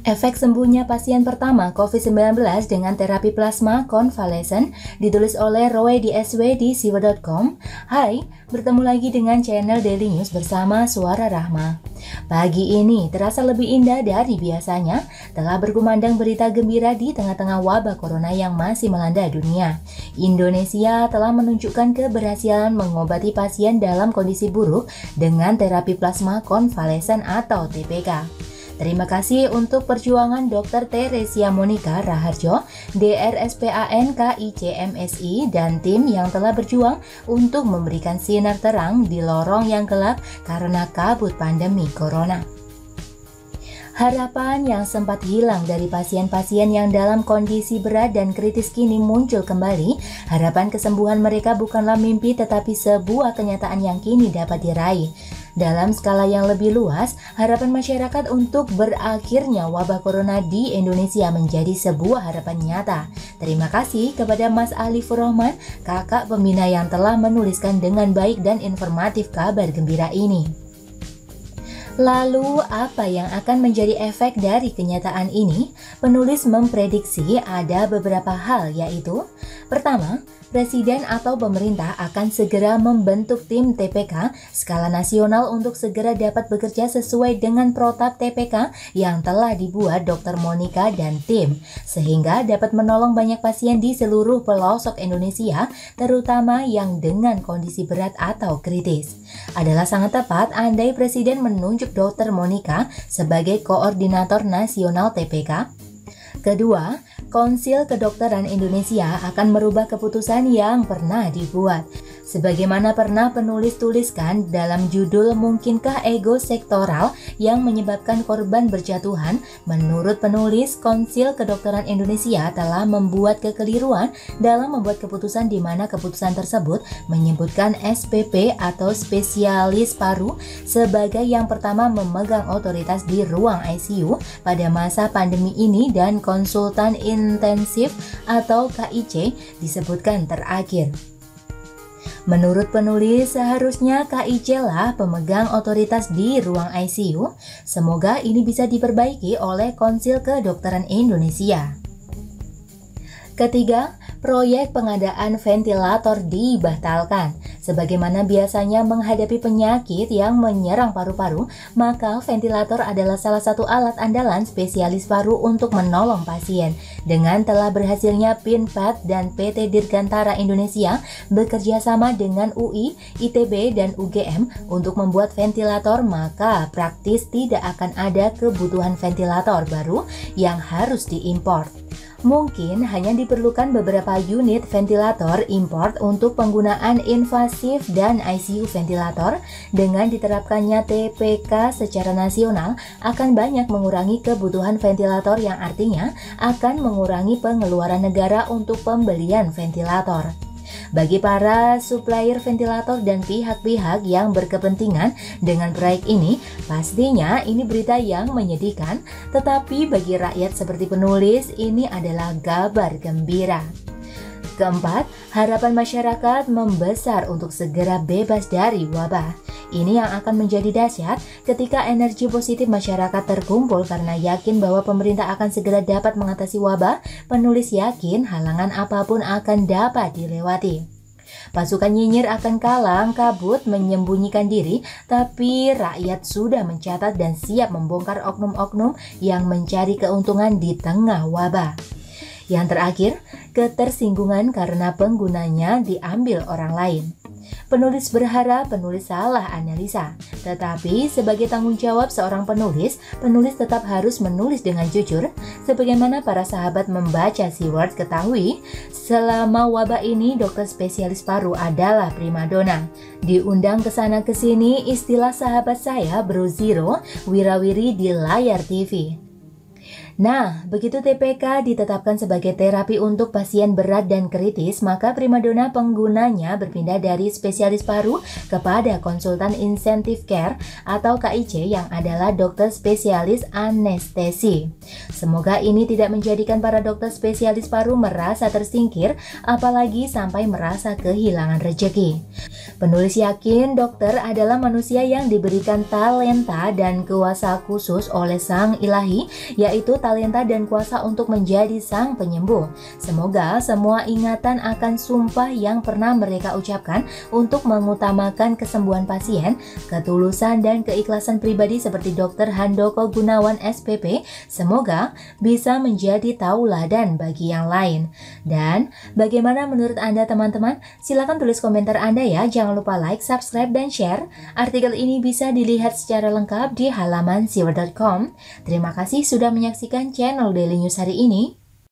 Efek sembuhnya pasien pertama COVID-19 dengan terapi plasma konvalesen ditulis oleh Roy DSW di siwa.com. Hai, bertemu lagi dengan channel Daily News bersama Suara Rahma. Pagi ini terasa lebih indah dari biasanya, telah berkumandang berita gembira di tengah-tengah wabah corona yang masih melanda dunia. Indonesia telah menunjukkan keberhasilan mengobati pasien dalam kondisi buruk dengan terapi plasma konvalesen atau TPK. Terima kasih untuk perjuangan Dr. Teresia Monika Raharjo, DRSPAN KICMSI, dan tim yang telah berjuang untuk memberikan sinar terang di lorong yang gelap karena kabut pandemi corona. Harapan yang sempat hilang dari pasien-pasien yang dalam kondisi berat dan kritis kini muncul kembali. Harapan kesembuhan mereka bukanlah mimpi tetapi sebuah kenyataan yang kini dapat diraih. Dalam skala yang lebih luas, harapan masyarakat untuk berakhirnya wabah corona di Indonesia menjadi sebuah harapan nyata. Terima kasih kepada Mas Alifur Rahman, kakak pembina yang telah menuliskan dengan baik dan informatif kabar gembira ini. Lalu, apa yang akan menjadi efek dari kenyataan ini? Penulis memprediksi ada beberapa hal, yaitu: pertama, Presiden atau pemerintah akan segera membentuk tim TPK skala nasional untuk segera dapat bekerja sesuai dengan protap TPK yang telah dibuat Dr. Monika dan tim, sehingga dapat menolong banyak pasien di seluruh pelosok Indonesia, terutama yang dengan kondisi berat atau kritis. Adalah sangat tepat andai Presiden menunjuk Dr. Monika sebagai koordinator nasional TPK. Kedua, Konsil Kedokteran Indonesia akan merubah keputusan yang pernah dibuat. Sebagaimana pernah penulis tuliskan dalam judul "Mungkinkah Ego Sektoral yang Menyebabkan Korban Berjatuhan?", menurut penulis, Konsil Kedokteran Indonesia telah membuat kekeliruan dalam membuat keputusan di mana keputusan tersebut menyebutkan SPP atau spesialis paru sebagai yang pertama memegang otoritas di ruang ICU pada masa pandemi ini dan konsultan intensif atau KIC disebutkan terakhir. Menurut penulis, seharusnya KIC lah pemegang otoritas di ruang ICU. Semoga ini bisa diperbaiki oleh Konsil Kedokteran Indonesia. Ketiga, proyek pengadaan ventilator dibatalkan. Sebagaimana biasanya menghadapi penyakit yang menyerang paru-paru, maka ventilator adalah salah satu alat andalan spesialis paru untuk menolong pasien. Dengan telah berhasilnya PINPAD dan PT Dirgantara Indonesia bekerja sama dengan UI, ITB, dan UGM untuk membuat ventilator, maka praktis tidak akan ada kebutuhan ventilator baru yang harus diimpor. Mungkin hanya diperlukan beberapa unit ventilator import untuk penggunaan invasif dan ICU ventilator. Dengan diterapkannya TPK secara nasional akan banyak mengurangi kebutuhan ventilator yang artinya akan mengurangi pengeluaran negara untuk pembelian ventilator. Bagi para supplier ventilator dan pihak-pihak yang berkepentingan dengan proyek ini, pastinya ini berita yang menyedihkan, tetapi bagi rakyat seperti penulis, ini adalah kabar gembira. Keempat, harapan masyarakat membesar untuk segera bebas dari wabah. Ini yang akan menjadi dahsyat ketika energi positif masyarakat terkumpul karena yakin bahwa pemerintah akan segera dapat mengatasi wabah. Penulis yakin halangan apapun akan dapat dilewati. Pasukan nyinyir akan kalang kabut menyembunyikan diri, tapi rakyat sudah mencatat dan siap membongkar oknum-oknum yang mencari keuntungan di tengah wabah. Yang terakhir, ketersinggungan karena penggunanya diambil orang lain. Penulis berharap penulis salah analisa, tetapi sebagai tanggung jawab seorang penulis, penulis tetap harus menulis dengan jujur. Sebagaimana para sahabat membaca SeaWorld ketahui, selama wabah ini dokter spesialis paru adalah primadona. Diundang ke sana ke sini, istilah sahabat saya Bro Zero wirawiri di layar TV. Nah, begitu TPK ditetapkan sebagai terapi untuk pasien berat dan kritis, maka primadona penggunanya berpindah dari spesialis paru kepada konsultan intensive care atau KIC yang adalah dokter spesialis anestesi. Semoga ini tidak menjadikan para dokter spesialis paru merasa tersingkir, apalagi sampai merasa kehilangan rejeki. Penulis yakin dokter adalah manusia yang diberikan talenta dan kuasa khusus oleh Sang Ilahi, yaitu talenta dan kuasa untuk menjadi sang penyembuh. Semoga semua ingatan akan sumpah yang pernah mereka ucapkan untuk mengutamakan kesembuhan pasien, ketulusan dan keikhlasan pribadi seperti Dr. Handoko Gunawan SPP, semoga bisa menjadi tauladan bagi yang lain. Dan bagaimana menurut Anda teman-teman? Silakan tulis komentar Anda ya, jangan lupa like, subscribe, dan share. Artikel ini bisa dilihat secara lengkap di halaman siwer.com. Terima kasih sudah menyaksikan channel Daily News hari ini.